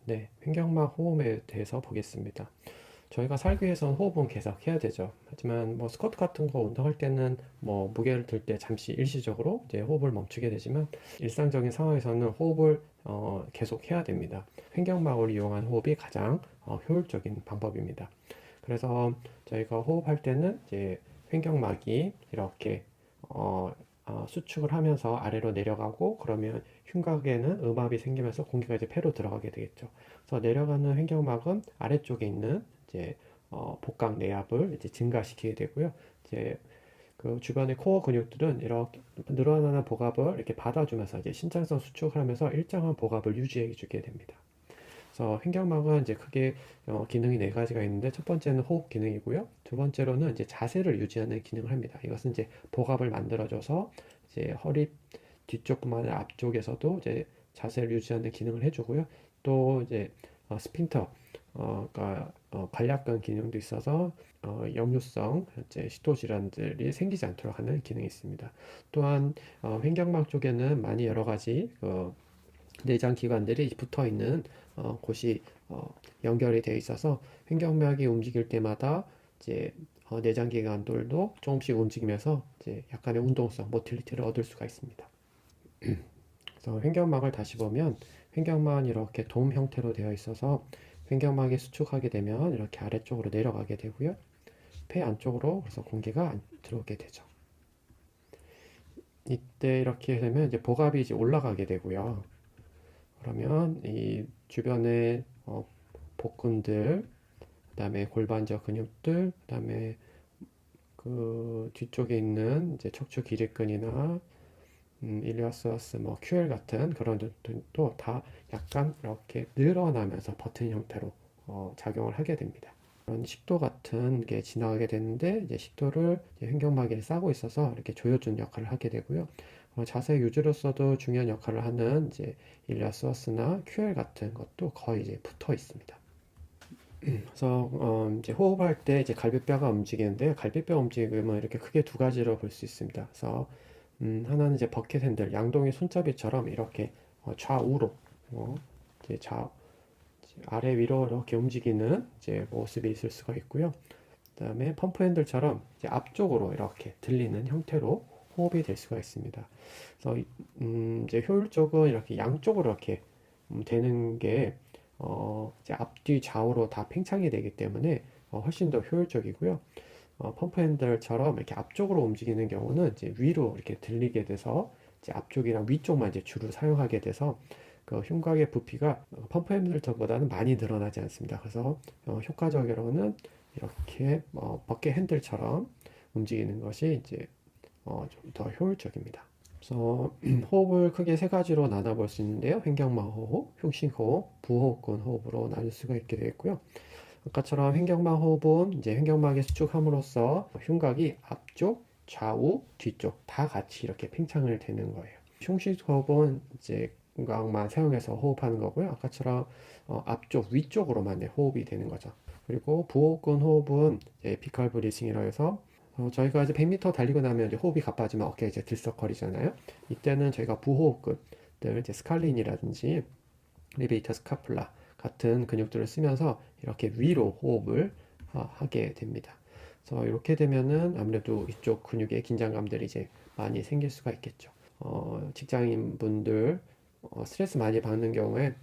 네, 횡격막 호흡에 대해서 보겠습니다. 저희가 살기 위해서는 호흡은 계속 해야 되죠. 하지만 뭐 스쿼트 같은 거 운동할 때는 뭐 무게를 들 때 잠시 일시적으로 이제 호흡을 멈추게 되지만 일상적인 상황에서는 호흡을 계속 해야 됩니다. 횡격막을 이용한 호흡이 가장 효율적인 방법입니다. 그래서 저희가 호흡할 때는 이제 횡격막이 이렇게 수축을 하면서 아래로 내려가고 그러면 흉곽에는 음압이 생기면서 공기가 이제 폐로 들어가게 되겠죠. 그래서 내려가는 횡격막은 아래쪽에 있는 이제 복강 내압을 이제 증가시키게 되고요. 이제 그 주변의 코어 근육들은 이렇게 늘어나는 복압을 이렇게 받아주면서 이제 신장성 수축을 하면서 일정한 복압을 유지해 주게 됩니다. 그래서 횡격막은 이제 크게 기능이 네 가지가 있는데 첫 번째는 호흡 기능이고요. 두 번째로는 이제 자세를 유지하는 기능을 합니다. 이것은 이제 복압을 만들어줘서 이제 허리 뒤쪽뿐만 아니라 앞쪽에서도 이제 자세를 유지하는 기능을 해주고요. 또 이제 스핀터, 그러니까 관략근 기능도 있어서 역류성 이제 식도 질환들이 생기지 않도록 하는 기능이 있습니다. 또한 횡격막 쪽에는 많이 여러 가지 내장 기관들이 붙어 있는 곳이 연결이 되어 있어서 횡격막이 움직일 때마다 이제 내장 기관들도 조금씩 움직이면서 이제 약간의 운동성, 모틸리티를 얻을 수가 있습니다. 그래서 횡격막을 다시 보면 횡격막은 이렇게 돔 형태로 되어 있어서 횡격막이 수축하게 되면 이렇게 아래쪽으로 내려가게 되고요. 폐 안쪽으로 그래서 공기가 안 들어오게 되죠. 이때 이렇게 되면 이제 복압이 이제 올라가게 되고요. 그러면 이 주변의 복근들, 그다음에 골반저 근육들, 그다음에 그 뒤쪽에 있는 이제 척추 기립근이나 일리아스와스 뭐 QL 같은 그런 것들도 다 약간 이렇게 늘어나면서 버튼 형태로 작용을 하게 됩니다. 그런 식도 같은 게 지나가게 되는데 이제 식도를 이제 횡격막에 싸고 있어서 이렇게 조여주는 역할을 하게 되고요. 자세 유지로서도 중요한 역할을 하는 이제 일리아스와스나 QL 같은 것도 거의 이제 붙어 있습니다. 그래서 이제 호흡할 때 이제 갈비뼈가 움직이는데 갈비뼈 움직임은 이렇게 크게 두 가지로 볼 수 있습니다. 그래서 하나는 이제 버켓 핸들, 양동이 손잡이처럼 이렇게 좌우로 이제 아래 위로 이렇게 움직이는 이제 모습이 있을 수가 있고요. 그다음에 펌프 핸들처럼 이제 앞쪽으로 이렇게 들리는 형태로 호흡이 될 수가 있습니다. 그래서 이제 효율적은 이렇게 양쪽으로 이렇게 되는 게 이제 앞뒤 좌우로 다 팽창이 되기 때문에 훨씬 더 효율적이고요. 펌프 핸들처럼 이렇게 앞쪽으로 움직이는 경우는 이제 위로 이렇게 들리게 돼서 이제 앞쪽이랑 위쪽만 이제 주로 사용하게 돼서 그 흉곽의 부피가 펌프 핸들보다는 많이 늘어나지 않습니다. 그래서 효과적으로는 이렇게 버켓 핸들처럼 움직이는 것이 이제 좀 더 효율적입니다. 그래서 호흡을 크게 세 가지로 나눠볼 수 있는데요. 횡격막 호흡, 흉식호흡, 부호흡근 호흡으로 나눌 수가 있게 되겠고요. 아까처럼 횡격막 호흡은 이제 횡격막에 수축함으로써 흉곽이 앞쪽, 좌우, 뒤쪽 다 같이 이렇게 팽창을 되는 거예요. 흉식 호흡은 이제 흉곽만 사용해서 호흡하는 거고요. 아까처럼 앞쪽, 위쪽으로만 호흡이 되는 거죠. 그리고 부호흡근 호흡은 에피컬 브리싱이라 해서 저희가 이제 100m 달리고 나면 이제 호흡이 가빠지면 어깨가 이제 들썩거리잖아요. 이때는 저희가 부호흡근들, 이제 스칼린이라든지 리베이터 스카플라 같은 근육들을 쓰면서 이렇게 위로 호흡을 하게 됩니다. 그래서 이렇게 되면은 아무래도 이쪽 근육에 긴장감들이 이제 많이 생길 수가 있겠죠. 직장인 분들 스트레스 많이 받는 경우에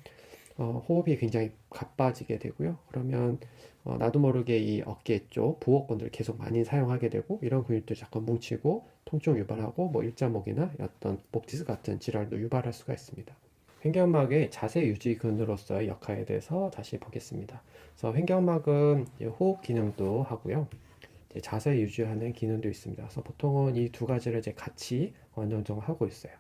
호흡이 굉장히 가빠지게 되고요. 그러면 나도 모르게 이 어깨 쪽 부호근들을 계속 많이 사용하게 되고 이런 근육들이 자꾸 뭉치고 통증 유발하고 뭐 일자목이나 어떤 목디스 같은 질환도 유발할 수가 있습니다. 횡격막의 자세 유지근으로서의 역할에 대해서 다시 보겠습니다. 그래서 횡격막은 호흡 기능도 하고요. 자세 유지하는 기능도 있습니다. 그래서 보통은 이 두 가지를 이제 같이 어느 정도 하고 있어요.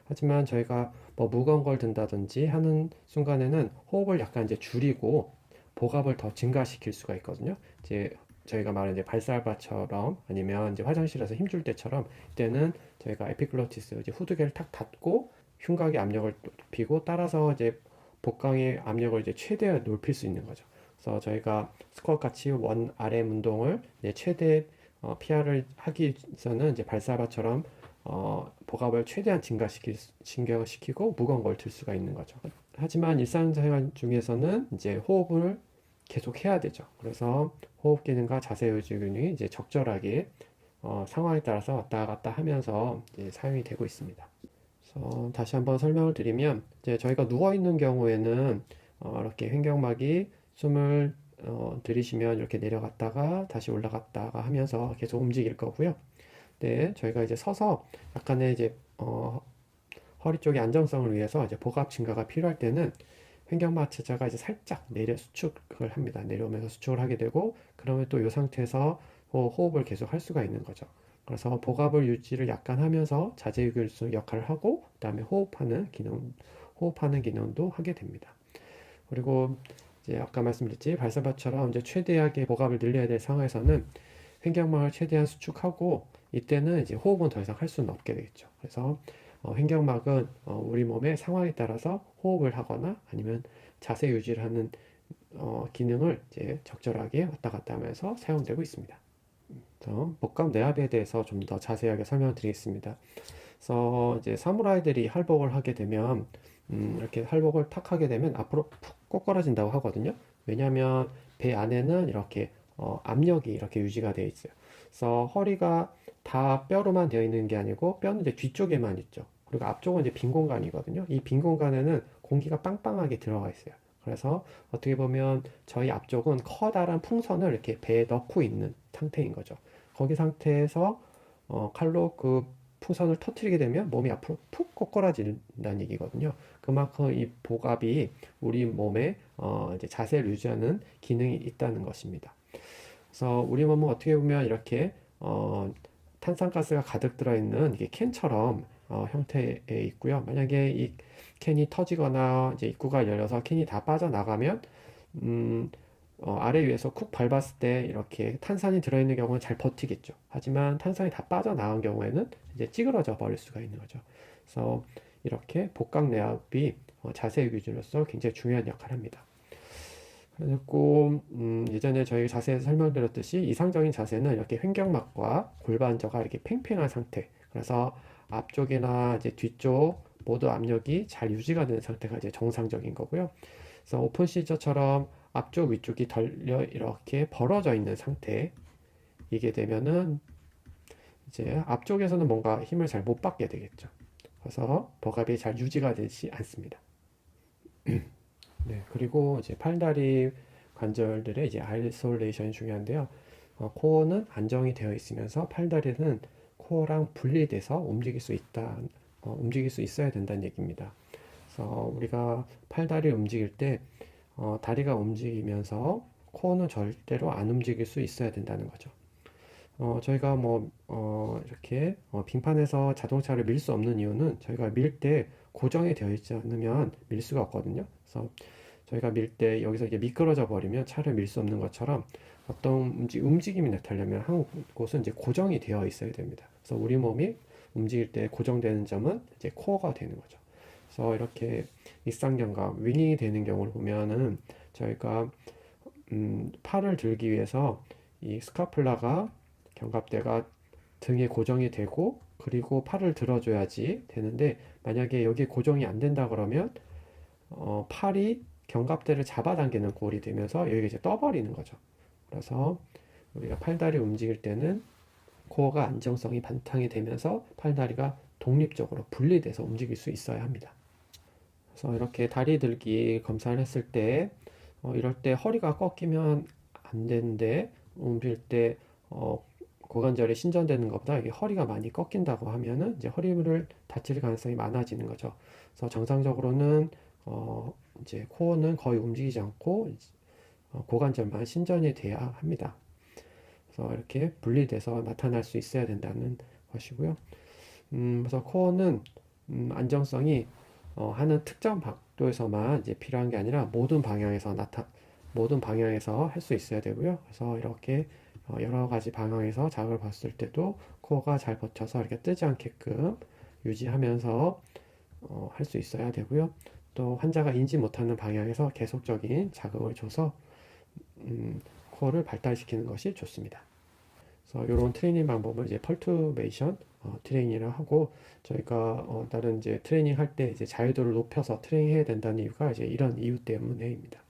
하지만 저희가 뭐 무거운 걸 든다든지 하는 순간에는 호흡을 약간 이제 줄이고 복압을 더 증가시킬 수가 있거든요. 이제 저희가 말하는 이제 발살바처럼 아니면 이제 화장실에서 힘줄 때처럼 이때는 저희가 에피글로티스 이제 후두개를 탁 닫고 흉곽의 압력을 높이고 따라서 이제 복강의 압력을 이제 최대한 높일 수 있는 거죠. 그래서 저희가 스쿼트 같이 원 RM 운동을 이제 최대 PR을 하기 위해서는 이제 발사바처럼 복압을 최대한 증가시키고 무거운 걸 들 수가 있는 거죠. 하지만 일상생활 중에서는 이제 호흡을 계속 해야 되죠. 그래서 호흡 기능과 자세 유지 기능이 이제 적절하게 상황에 따라서 왔다 갔다 하면서 이제 사용이 되고 있습니다. 그래서 다시 한번 설명을 드리면 이제 저희가 누워 있는 경우에는 이렇게 횡격막이 숨을 들이쉬면 이렇게 내려갔다가 다시 올라갔다가 하면서 계속 움직일 거고요. 네, 저희가 이제 서서 약간의 이제 허리 쪽의 안정성을 위해서 이제 복압 증가가 필요할 때는 횡격막 체자가 이제 살짝 내려 수축을 합니다. 내려오면서 수축을 하게 되고, 그러면 또 이 상태에서 호흡을 계속 할 수가 있는 거죠. 그래서 복압을 유지를 약간 하면서 자제유결성 역할을 하고, 그다음에 호흡하는 기능도 하게 됩니다. 그리고 이제 아까 말씀드렸지 발사바처럼 이제 최대하게 복압을 늘려야 될 상황에서는 횡격막을 최대한 수축하고, 이때는 이제 호흡은 더 이상 할 수는 없게 되겠죠. 그래서 횡격막은 우리 몸의 상황에 따라서 호흡을 하거나 아니면 자세 유지를 하는 기능을 이제 적절하게 왔다 갔다 하면서 사용되고 있습니다. 복압 내압에 대해서 좀 더 자세하게 설명드리겠습니다. 그래서 이제 사무라이들이 할복을 하게 되면 이렇게 할복을 탁 하게 되면 앞으로 푹 꼬꾸라진다고 하거든요. 왜냐하면 배 안에는 이렇게 압력이 이렇게 유지가 되어 있어요. 그래서 허리가 다 뼈로만 되어 있는 게 아니고 뼈는 이제 뒤쪽에만 있죠. 그리고 앞쪽은 이제 빈 공간이거든요. 이 빈 공간에는 공기가 빵빵하게 들어가 있어요. 그래서 어떻게 보면 저희 앞쪽은 커다란 풍선을 이렇게 배에 넣고 있는 상태인 거죠. 거기 상태에서 칼로 그 풍선을 터트리게 되면 몸이 앞으로 푹 꼬꾸라진다는 얘기거든요. 그만큼 이 복압이 우리 몸에 이제 자세를 유지하는 기능이 있다는 것입니다. 그래서 우리 몸은 어떻게 보면 이렇게 탄산가스가 가득 들어있는 이게 캔처럼 형태에 있고요. 만약에 이 캔이 터지거나 이제 입구가 열려서 캔이 다 빠져나가면 아래 위에서 쿡 밟았을 때 이렇게 탄산이 들어있는 경우는 잘 버티겠죠. 하지만 탄산이 다 빠져나간 경우에는 이제 찌그러져 버릴 수가 있는 거죠. 그래서 이렇게 복각 내압이 자세 유지로서 굉장히 중요한 역할을 합니다. 그리고 예전에 저희 자세에서 설명드렸듯이 이상적인 자세는 이렇게 횡격막과 골반저가 이렇게 팽팽한 상태. 그래서 앞쪽이나 이제 뒤쪽 모두 압력이 잘 유지가 되는 상태가 이제 정상적인 거고요. 그래서 오픈 시저처럼 앞쪽 위쪽이 덜려 이렇게 벌어져 있는 상태. 이게 되면은 이제 앞쪽에서는 뭔가 힘을 잘 못 받게 되겠죠. 그래서 복압이 잘 유지가 되지 않습니다. 네, 그리고 이제 팔다리 관절들의 이제 아이솔레이션이 중요한데요. 코어는 안정이 되어 있으면서 팔다리는 코어랑 분리돼서 움직일 수 있어야 된다는 얘기입니다. 그래서 우리가 팔다리를 움직일 때 다리가 움직이면서 코어는 절대로 안 움직일 수 있어야 된다는 거죠. 저희가 이렇게 빙판에서 자동차를 밀 수 없는 이유는 저희가 밀 때 고정이 되어 있지 않으면 밀 수가 없거든요. 그래서 저희가 밀 때 여기서 이게 미끄러져 버리면 차를 밀 수 없는 것처럼 어떤 움직임이 나타나려면 한 곳은 이제 고정이 되어 있어야 됩니다. 그래서 우리 몸이 움직일 때 고정되는 점은 이제 코어가 되는 거죠. 그래서 이렇게 일상경과 윙이 되는 경우를 보면은 저희가 팔을 들기 위해서 이 스카플라가 견갑대가 등에 고정이 되고 그리고 팔을 들어줘야지 되는데 만약에 여기 고정이 안 된다 그러면 팔이 견갑대를 잡아당기는 꼴이 되면서 여기가 이제 떠버리는 거죠. 그래서 우리가 팔다리 움직일 때는 코어가 안정성이 바탕이 되면서 팔다리가 독립적으로 분리돼서 움직일 수 있어야 합니다. 그래서 이렇게 다리 들기 검사를 했을 때 이럴 때 허리가 꺾이면 안 되는데 움직일 때 고관절이 신전되는 것보다 이게 허리가 많이 꺾인다고 하면은 이제 허리를 다칠 가능성이 많아지는 거죠. 그래서 정상적으로는 이제 코어는 거의 움직이지 않고 고관절만 신전이 돼야 합니다. 그래서 이렇게 분리돼서 나타날 수 있어야 된다는 것이고요. 그래서 코어는 안정성이 하는 특정 각도에서만 이제 필요한 게 아니라 모든 방향에서 할 수 있어야 되고요. 그래서 이렇게 여러 가지 방향에서 자극을 받았을 때도 코어가 잘 버텨서 이렇게 뜨지 않게끔 유지하면서 할 수 있어야 되고요. 또 환자가 인지 못하는 방향에서 계속적인 자극을 줘서 코어를 발달시키는 것이 좋습니다. 그래서 이런 트레이닝 방법을 이제 펄투베이션 트레이닝을 하고 저희가 다른 이제 트레이닝 할 때 이제 자유도를 높여서 트레이닝 해야 된다는 이유가 이제 이런 이유 때문에입니다.